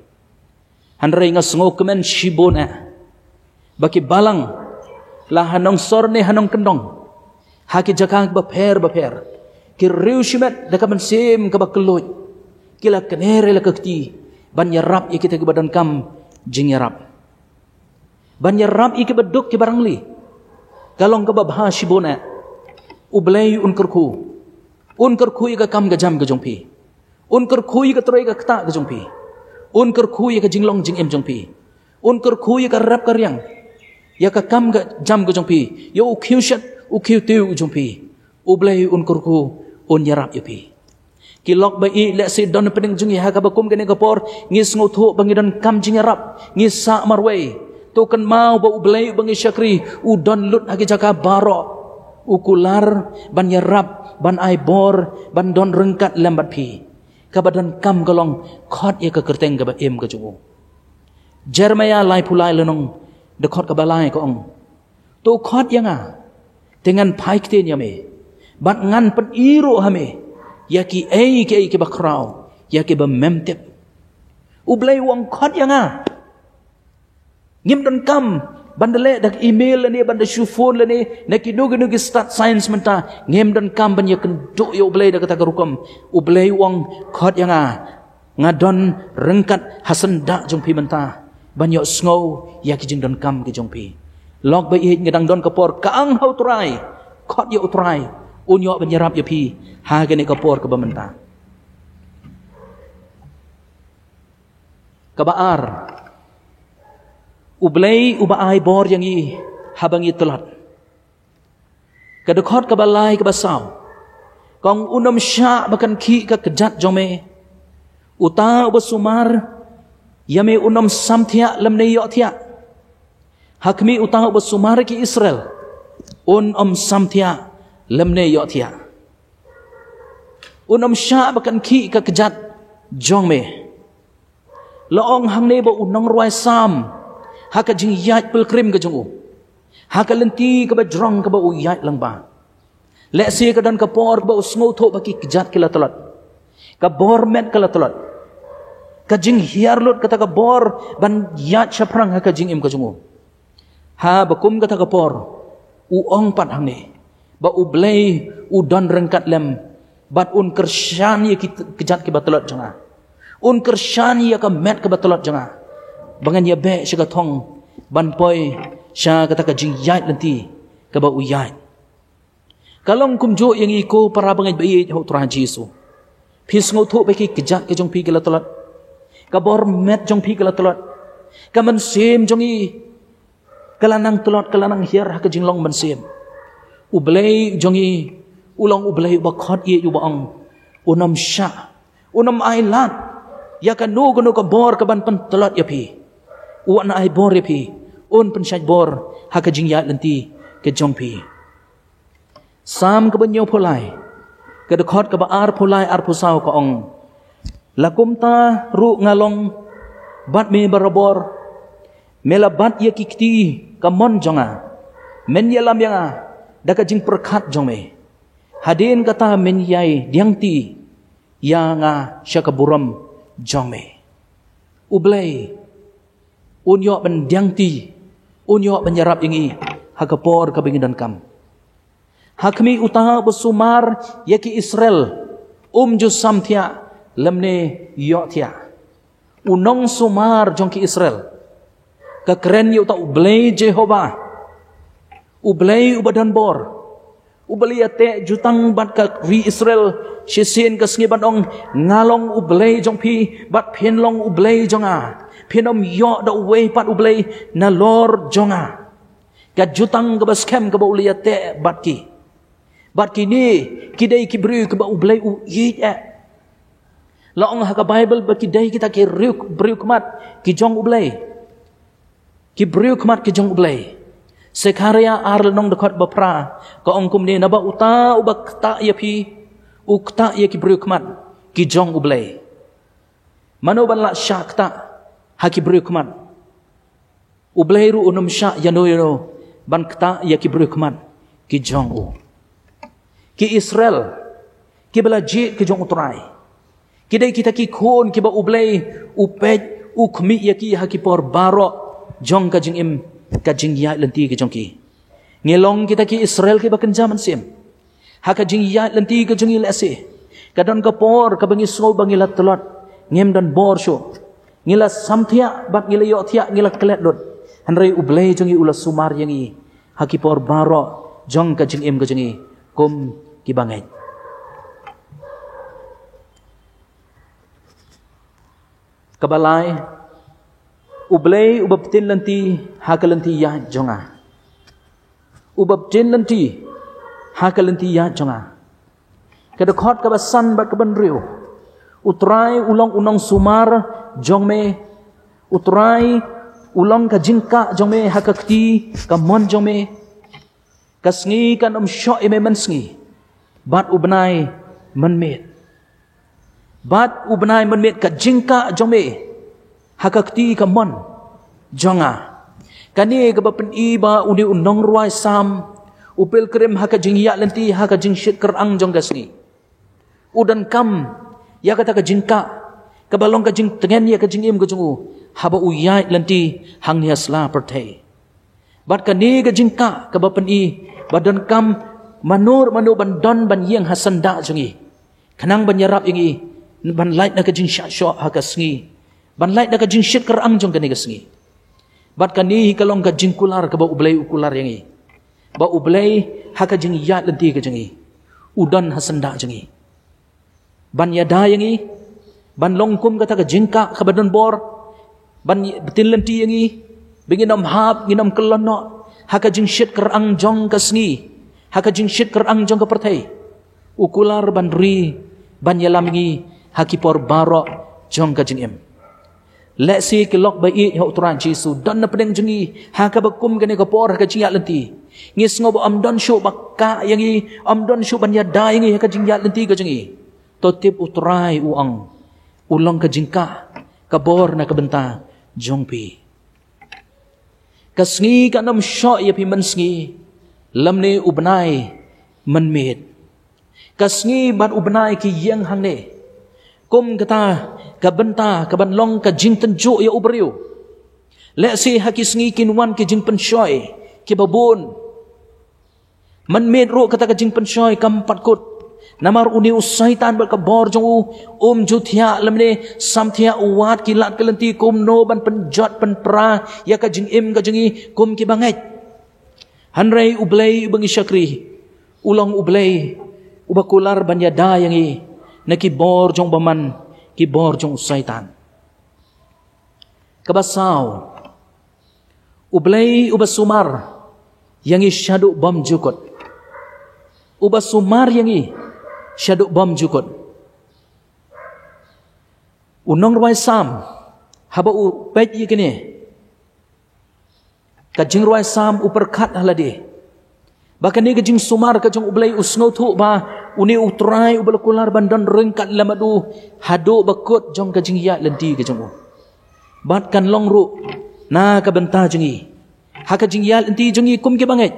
hanrei ngasngo kemen shibona baki balang la hanong sorne hanong kendong haki jakang baper ki riushimet daka bensim ka bakelut kila kenere la kakti ban yarap ikita ke badan kam jing yarap ban yarap iki beduk ki barangli kalong ka babha shibona ublay unkerku ika kam ga jam ga jongpi unkerku ika troy ga kta ga jongpi unkerku ika jinglong jing em jongpi unkerku ika rap karyang ya ka kam ga jam ga jongpi yo ukhiu shat ukhiu tiu jongpi ublay unkurku un yarap yopi kilok ba i le si don pening jungi ha ka bakum gane kapor ngis ngotho bangidon kam jing yarap ngis sa marway to kan mau ba ublay bangi syakri udon lut hagi jaka baro ukular ban yarap ban aibor ban don rengkat lambat pi kabadan kam galong khot ye ka kerteng ka ba em ka ju Jeremiah lai pulai lenong de khot ka balai ko ong to khot yanga dengan pai kte nyame ban ngan pen iro hame yaki ei ke ba krau yaki ba memtep ublai wong khot yanga ngim don kam bandele dak email ni banda shufon ni neki nugi start science menta ngem dan kam ban yaken do yo ublai dak kata garukam ublai wong khot yanga ngadon rengkat hasan dak jong pi menta ban yo sngo ya ki jing don kam ki jong pi log ba i ngedang don kapor kaang hau trai khot yo trai un yo ban yarap yo pi ha gene kapor ka ba menta kabaar ublay ubaay bor yang i habang itulat kadukot kabalay kabasaw kong unam sya bakan ki ka kejat jome uta ubasumar yame unam samthia lamne yo thia hakmi uta ubasumar ki Israel unam samthia lamne yo thia unam sya bakan ki ka kejat jome laong hangne ba unang ruai sam haka jing yat pelkrim ke jungu haka lenti ke bajrong ke ba uyat lang ba lesi ke dan ke por ba usngo tho baki kejat kila tolat ka bor met kala tolat ka jing hiar lut kata ka bor ban yat chaprang haka jing im ke jungu ha bakum kata ka por uong pat hangne ba ublay udon rengkat lem bat un kershan ye kejat ke batolat janga un kershan ye ka met ke batolat janga bangan ya be syaga thong ban poi sya kata ka jing yat lenti ka ba uyat kalong kumjo yang iko para bangan be ho tra Jesu phis ngo tho be ki kejat ke jong pi kala tolat ka bor met jong pi kala tolat ka man sem jong i kala nang tolat kala nang hiar ka jing long man sem ublay jong i ulong ublay ba khot ye yu ba ang unam sya unam ailat ya ka no gono ka bor ka ban pan tolat ya pi uan ai bor ya pi un pen syaj bor ha ka jing yat lenti ke jong pi sam ka banyo pulai ka dekhot ka ba ar pulai ar pusau ka ong lakum ta ru ngalong bat me barabor mela bat ye kikti ka mon jonga men ye lam yanga da ka jing perkhat jong me hadin kata men yai diang ti yanga syaka buram jong me ublay unyo ban diang ti unyo ban yarap ingi hakapor ka bingin dan kam hakmi utaha besumar yaki Israel ju samthia lamne yo thia unong sumar jong ki Israel ka keren yo ta ublay Jehovah ublay ubadan bor ublay ate jutang bat ka ri Israel sisen ka sngiban ong ngalong ublay jong pi bat phenlong ublay jonga pinom yo da uwe pat ublay na lor jonga ka jutang ka baskem ka ba uliate batki ni kidai kibru ka ba ublay u yit laong ha ka Bible ba kidai kita ki riuk mat ki jong ublay ki briuk mat ki jong ublay Sekaria ar nong dekat bapra ka ongkum ni na ba uta ubak ta ya pi ukta ya ki briuk mat ki jong ublay mano ban la syakta haki berukman ublay ru unum sya yano ban kta ya ki berukman ki jong u ki Israel ki belaji ki jong utrai ki dai kita ki khon ki ba ublay upej ukmi ya ki haki por baro jong ka jing im ka jing ya lenti ki jong ki ngelong kita ki Israel ki ba kenjaman sim haka jing ya lenti ki jong il ase kadon ka por ka bangi so bangilat telot ngem dan bor syo ngila samthia bak ngila yo thia ngila klet dot hanrei ublay jongi ula sumar yangi hakipor baro jong ka jing im ka jongi kum ki bangai kabalai ublay ubabtin lanti hakalanti ya jonga ubabtin lanti hakalanti ya jonga kada khot ka basan bak ban riu utrai ulong unong sumar jong me utrai ulong ka jingka jong me hakakti ka mon jong me Kasngi kan syok ime mensngi. Bat ubnai menmet. Bat ubnai menmet ka jingka jome. Hakakti ka mon. Jonga. Kani ka bapen iba uni unong ruai sam. Upil krim haka jing yak lenti haka jing syit kerang jong kasngi. Udan kam ya kata ka jingka. Kabalong ka jing tengen ya ka jing im ka jungu. Haba uyai lenti hang niasla pertai. Bat kani ka jingka ka bapen i badan kam manur ban don ban yang hasanda jungi. Kanang ban yarap yangi ban light na ka jing syak haka sngi. Ban light na ka jing syit kerang jong kani ka sngi. Bat kani kalong ka jing kular ka ba ublay ukular yangi. Ba ublay haka jing yat lenti ka jungi. Udan hasanda jungi. Ban yada yangi ban longkum kata ka jingka ka badan bor ban betin lenti yangi binginam hap nginam kelono haka jing syit kerang jong ka sngi. Haka jing syit kerang jong ka pertai. Ukular ban ri ban yalamngi hakipor barok jong ka jing im. Leksi kilok bai hok turan Jesu dan na pedeng jengi haka bakum kene ka por haka jing yat lenti. Ngis ngobo am don syu bakka yangi am don syu ban yada yangi haka jing yat lenti ka jengi. Totip utrai uang ulong ka jingka kabor na kabenta jongpi. Kasngi kanam syok ya pi mensngi lamne ubnai menmet. Kasngi ban ubnai ki yang hangne. Kum kata kabenta kabanlong ka jing tenjuk ya ubriu. Leksi haki sngi kinwan ki jing pensyoy ki babun. Menmet ro kata ka jing pensyoy kampat kut. Namar uni usaitan berkabor jong juthia lamne samthia uwat kilat kelenti kum no ban penjot penpra ya ka jing im ka jengi kum ki bangai. Hanrei ublay bangi syakri ulang ublay ubakular ban yada yangi nakibor jong baman kibor jong usaitan. Kabasaw ublay ubasumar yangi syaduk bam jukot. Ubasumar yangi syaduk bom jukut. Unong ruai sam haba u pej ikene. Kajing ruai sam uperkat halade. Bahkan ni kajing sumar kajing ublay usngau thu ba uni utrai ubalakular bandan rengkat lamadu hado bakut jong kajing ya lenti kajing u. Bat kan long ru na kabenta jengi. Ha kajing ya lenti jengi kum ke bangai.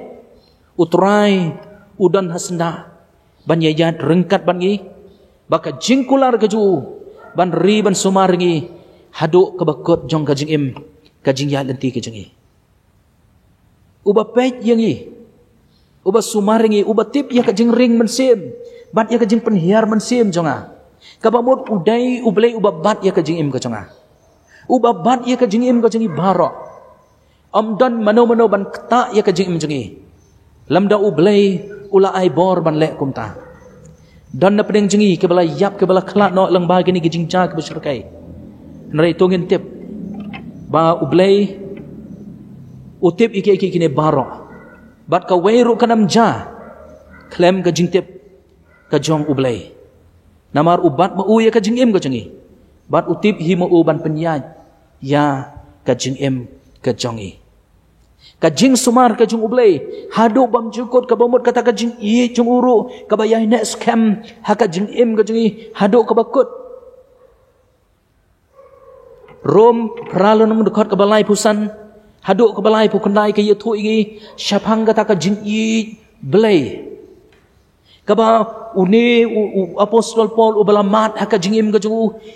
Utrai udan hasna ban yayat rengkat ban ngi baka jingkular kaju ban ri ban sumar ngi hadu kebakot jong kajing im kajing ya lenti kajing i uba pej yangi uba sumar ngi uba tip ya kajing ring mensim bat ya kajing penhiar mensim jonga kabamut udai ublay uba bat ya kajing im kajonga uba bat ya kajing im kajing i barok amdan mano ban kta ya kajing im jongi lamda ublay ula ai bor ban lek kumta dan na pedeng jengi ke bala yap ke bala klat no lang bagi ni gijing ja ke bersyurkai nrai tongin tip ba ublay utip iki kini baro bat ka weiru kanam ja klem ke jing tip ka jong ublay namar ubat ma u ya ka jing im ka jengi bat utip hi ma u ban penyaj ya ka jing im ka jongi kajing sumar kajing ublay hadu bam jukut kabamut kata kajing i jung uru kabayai nek scam ha kajing im kajing hadu kabakut rom pralon mudukot kabalai pusan hadu kabalai pukandai ke yatu igi syapang kata kajing i blay kaba uni apostol Paul ubalamat ha kajing im kajing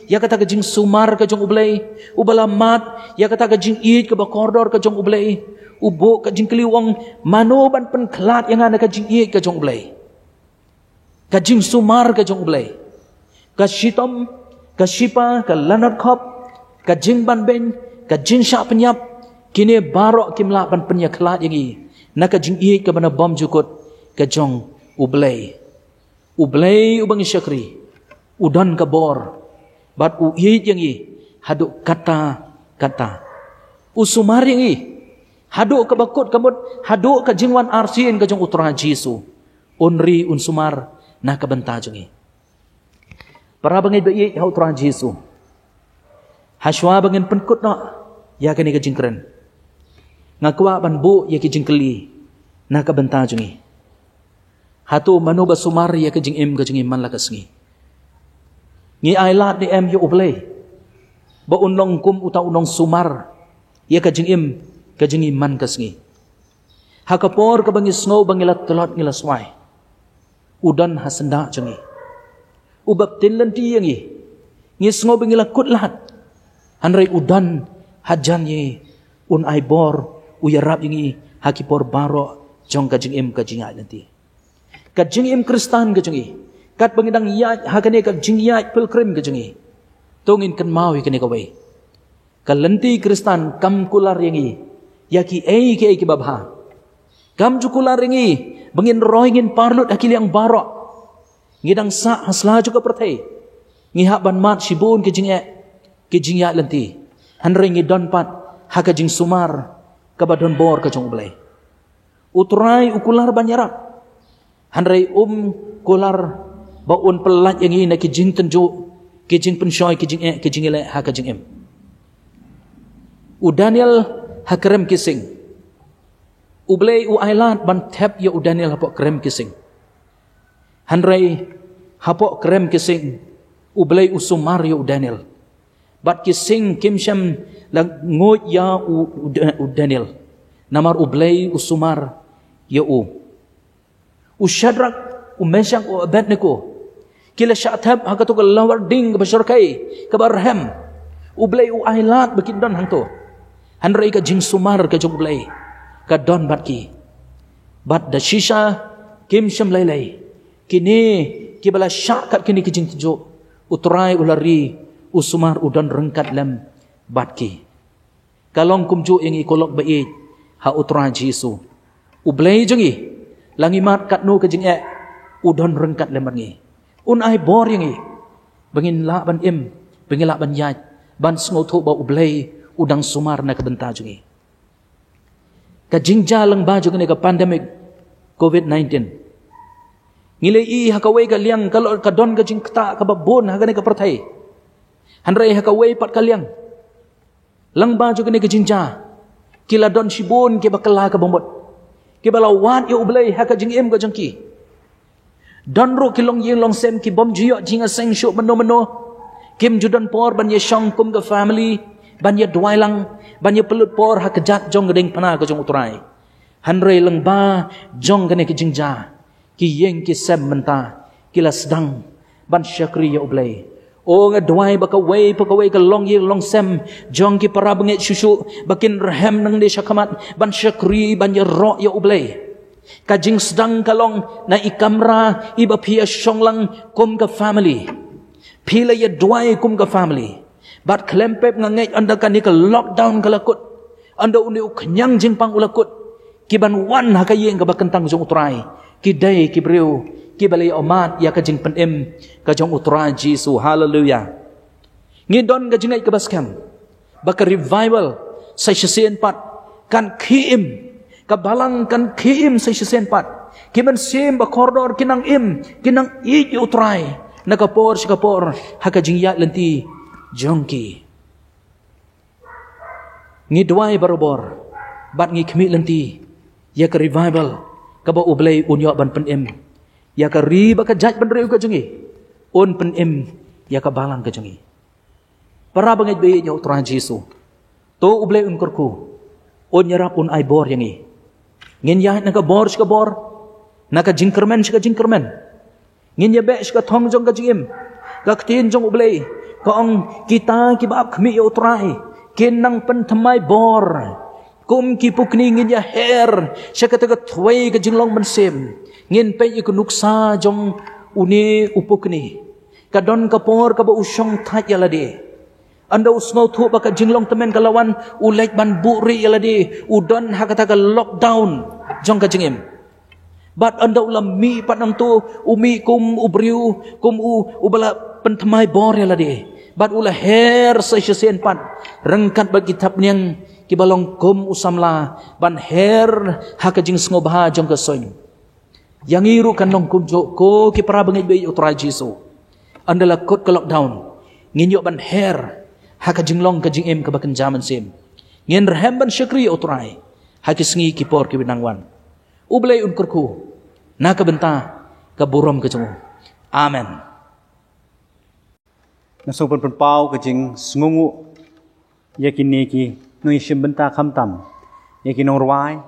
ya kata kajing sumar kajing ublay ubalamat ya kata kajing i kabakordor kajing ublay ubo kajing keliwang manoban penklat yang ada kajing iik kajong ublay kajing sumar kajong ublay kashitom kashipa kalanat khop kajing ban ben kajing syak penyap kini barok kimla ban penyaklat yang i na kajing iik kabana bom jukut kajong ublay ubang syakri udan kabor bat u iik yang i haduk kata usumar yang i haduk ke bakut kamut haduk ke jingwan arsin ke jong utra Jesu unri unsumar na kabenta jengi para bangai bai ha utra Jesu haswa bangen penkut no ya kini ke jingkren ngakwa ban bu ya ke jingkeli na kabenta jungi hatu manu ba sumar ya ka jing im ka jing man la ka sngi ngi ai lat ni em yo ublei ba unong kum uta unong sumar ya ka jing im ka jing man ka sngi hakapor ka bangi snow bangilat telot ngila swai udan hasenda jungi ubab tinlan ti yangi ngi snow bangila kut lahat hanrai udan hajan ye un ai bor uyarap yangi hakipor baro jong ka jing im ka jing ai nanti ka jing im kristan ka jungi kat bangidang ya hakane ka jing ya pilgrim ka jungi tongin kan mawi kane ka wei ka lanti kristan kam kular yangi yaki ei ki babha kam jukular yangi bangin rohingin parlut hakili ang baro ngidang sa hasla juga pertai ngihak ban mat shibun ke jing ya lanti hanre ngidon pat haka jing sumar ka badon bor ka jong blai utrai ukular banyarap hanre kular ba un pelat yang ina ki jing tenju ki jing penshoy ki jing ele haka jing em u Daniel hakrem kising u blai u ailat ban tap ya u Daniel hapok krem kising hanrai hapok krem kising ublay usumar yo Daniel bat kising kimsham lang ngot ya u Daniel namar ublay usumar yo u Shadrach u Meshach u Abednego kila Shatab hakato ka lawar ding basharkai ka barham ublay u ailat bakidon hangto hanrai ka jing sumar ka jong ublay ka don batki bat da shisha kimsham laylay kini kibala syakat kini kijing tujo utrai ulari usumar udan rengkat lem batki kalong kumju yang ikolok baik ha utrai jisu ublay jengi langimat katnu kijing udan rengkat lem bangi un ai bor yang bangin la ban im bangin la ban yaj ban sngoto ba ublay udang sumar na kabenta jengi kajing jalang baju kini ka pandemic COVID-19 ngilai hakawai ka liang kalau ka don ka jing kta ka babon ha ka perthai hanrai hakawai pat ka liang lang ba jo ka jinja kila don shibon ke bakala ka bombot ke balawat yo ublai ha ka jing em ka jangki don ro kilong yeng long sem ki bom jiyo jinga seng shu mano kim judan por ban ye shong kum ka family ban ye dwailang ban ye pelut por ha ka jat jong gedeng pana ka jong utrai hanrai lang ba jong ka jinja ki yeng ki sem menta kila sedang ban syakri ya ublay o nga dwai bakaway ka long yeng long sem jong ki para banget susu bakin rahem nang de syakamat ban syakri ban ya ro ya ublay kajing sedang kalong na ikamra iba pia syonglang kum ka family pila ya dwai kum ka family bat klempep ngangai anda kan ka lockdown kalakut anda uni kenyang jing pang ulakut kiban wan hakayeng ka bakentang jong utrai kidai kibriu kibalay omat ya kajing penem kajong utrai Jisu hallelujah ngidon kajing ay kabaskam baka revival sa sisen pat kan kiim kabalang kan kiim sa sisen pat kiman sim ba koridor kinang i utrai nakapor sikapor hakajing ya lenti jongki ngidwai barobor bat ngi kmi lenti ya ka revival kaba ublay unyo ban penem ya ka riba ka jaj ban reu ka jungi un penem ya ka balang ka jungi para bangay be nyo utran Jisu to ublay un korku un yarap un ay bor yangi ngin ya na ka bor na ka jingkermen ngin ya be ka thong jong ka jingim ka ktin jong ublay ka ong kita kibab kmi yo utrai kinang pentamay bor kum ki pukni ngin ya her siya kataga tuway ka jinglong bansim ngin pe iku nuksa jong uni upukni kadon kapor ka ba usyong tat yaladi anda usngaw tu ba ka jinglong temen kalawan ulek ban buri yaladi udon hakataga lockdown jong ka jingim bat anda ulam mi patang tu umi kum ubriu kum ubala pentamay bor yaladi bat ula her sa siya pat rengkat ba kitab niyang kibalong kum usamla ban her hakajing sngobaha jong kasoy yang iru kan long kum jo ko ki para bangay be utrai Jisu andala kot ka lockdown nginyo ban her hakajing long kajing em kabakan zaman sim ngin rehem ban syakri utrai hakisngi kipor ki binangwan Ublay unkurku. Nakabenta kaburam kejung. Amen. Nasupun penpau kejing sengungu yakin neki nui shimbenta kamtam yakin norwai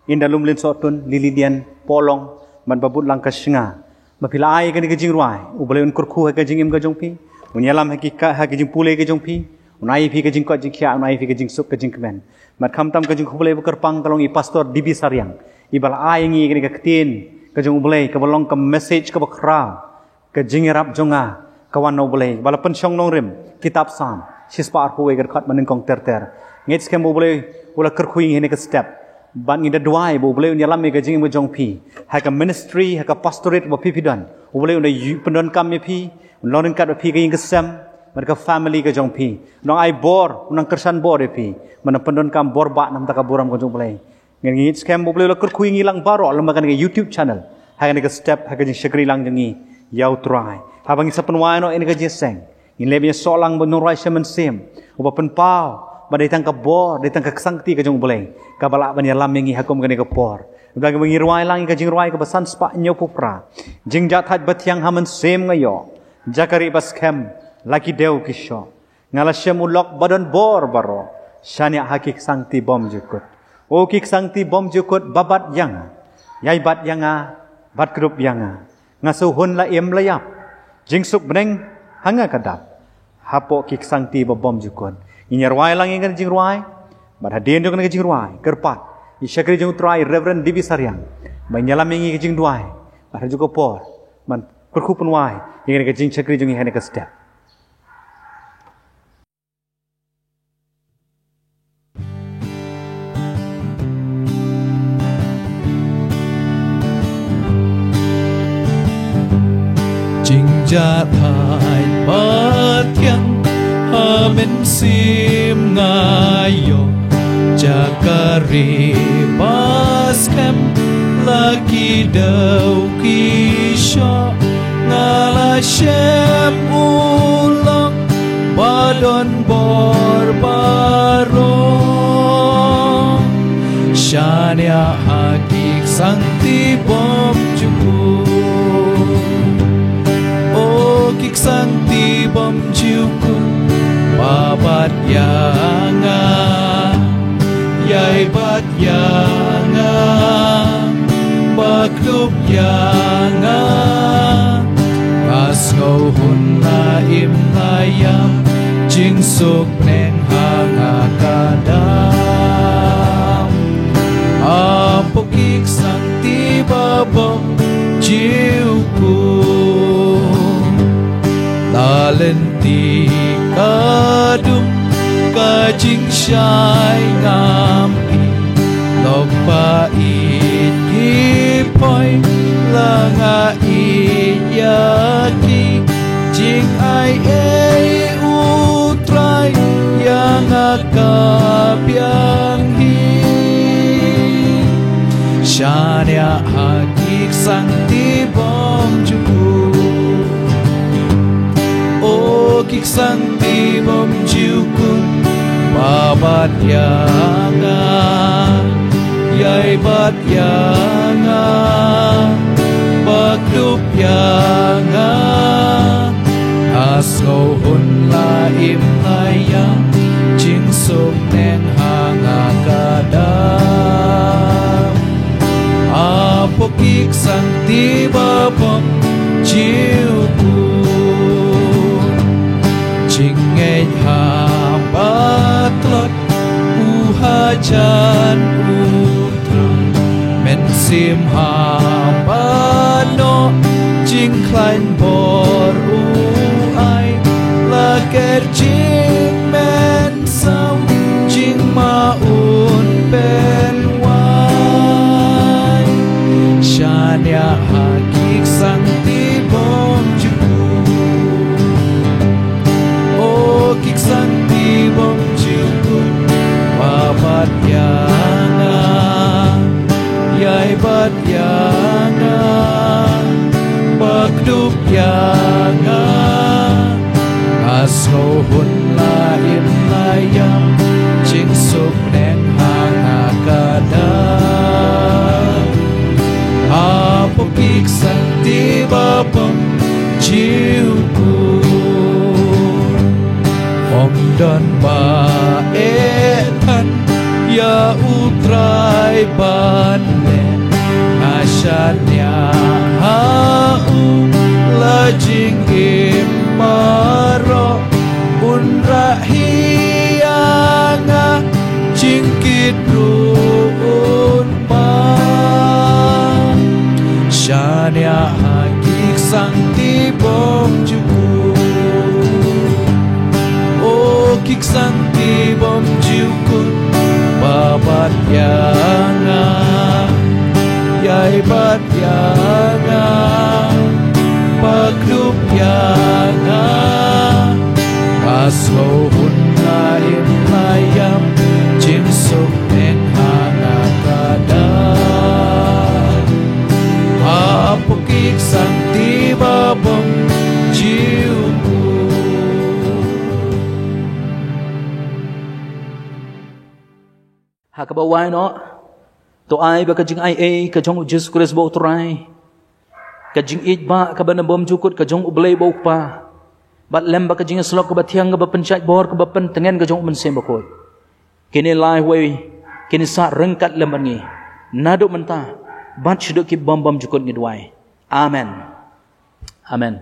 indalum lin sotun lilidian polong man babut langkas singa mapila ai kan kejing ruai ublay unkurku kejing im kejong pi unyalam hakika kejing pule kejong pi unai pi kejing ko jing kya unai pi kejing sup kejing kemen mat kamtam kejing ublay bekerpang kalong i pastor dibi saryang ibal ai ngi kan ketin kejong ublay kabalong ke message ke bakra kejing rap jonga kawan no boleh walaupun syong nong rim kitab sam sispa arpu egar khat maning kong ter ngets kem boleh ula kerkhuing hene ke step ban ngi da duai boleh unya lam me gajing mo jong pi ha ka ministry ha ka pastorate bo pi dan boleh unda pendon kam me pi lonin kat pi ke sam mereka family ke jong pi nong ai bor unang kersan bor de pi mana pendon kam bor ba nam ta ka boram ko jong boleh ngets kem boleh ula kerkhuing ilang baro lembaga ke YouTube channel ha ke step ha ke jing shakri lang jangi yau try habang isa penwano ini ka jeseng in lebih solang benurai semen sim uba penpau badai tang ka bor datang ka sangti ka jong boleh ka bala ban ya lam ngi hakum ka ni ka por udag mengi ruai lang ka jing ruai ka basan spa nyo pupra jing jat hat batyang hamen sim ngayo jakari bas kem laki deu kisho ngala syem ulok badan bor baro syania hakik sangti bom jukut o kik sangti bom jukut babat yang yai bat yanga bat grup yanga ngasuhun la em layap jing suk beneng hanga kadap hapo kik sangti bom jukun inyar wai lang ingan jing ruai bar hadien jong jing ruai kerpat isyakri jong trai reverend dibi saryang banyalam ingi jing duai bar juko por man perkupun wai ingan jing syakri jong hene ka step Jat hai patiang hamen sim ngayo jakari baskem lagi dau kisho ngala syem ulok badon bor baro syania hakik sangti bom cukup kik sangti bom jukun babat yanga yai bat yanga baklup yanga asgo hun laim layam jing suk neng hanga kadam apo kik sangti babom jukun talenti kadum kajing syai ngampi lopa it poi langa yaki jing ai utrai yang akabyang hi syania hakik sangti bom cukup kik sangti bom jukun babat yanga yai bat yanga baklup yanga asgo hun laim layang jing sum neng hanga kadam apo kik sangti babom jukun Jingej habatlot uhajan utran mensim habano jing klein bor uai lager jing mensau jing maun penwai syania hakik sangti bom kik sangti bom jukun babat yanga yai bat yanga bakdup yanga asho hun laim layam jing suk neng hanga kadam Apokik santi babam jiuku Om dan baetan ya utrai bande Asyadnya hau lajing imaro Unra hiyanga jingkit ruun ma Syanya hakik santi bom juku Oh kik santi bom juku Babat yanga Yai bat yanga Paglup yanga Aslo hunlain layam Jinsuk neng hanga kada Apokik santi babam jiuku Hakabawai no to ai ba kajing ai kajong Jesus Christ bo try kajing it ba ka ba nabom jukut kajong ublay bo pa bat lem ba kajing slok ka ba thiang ka ba penchat bor ka ba pen tengen kajong mensem ba ko kini lai we kini sa rengkat lem ngi nado menta bat shuduk ki bom jukut ngi duai amen amen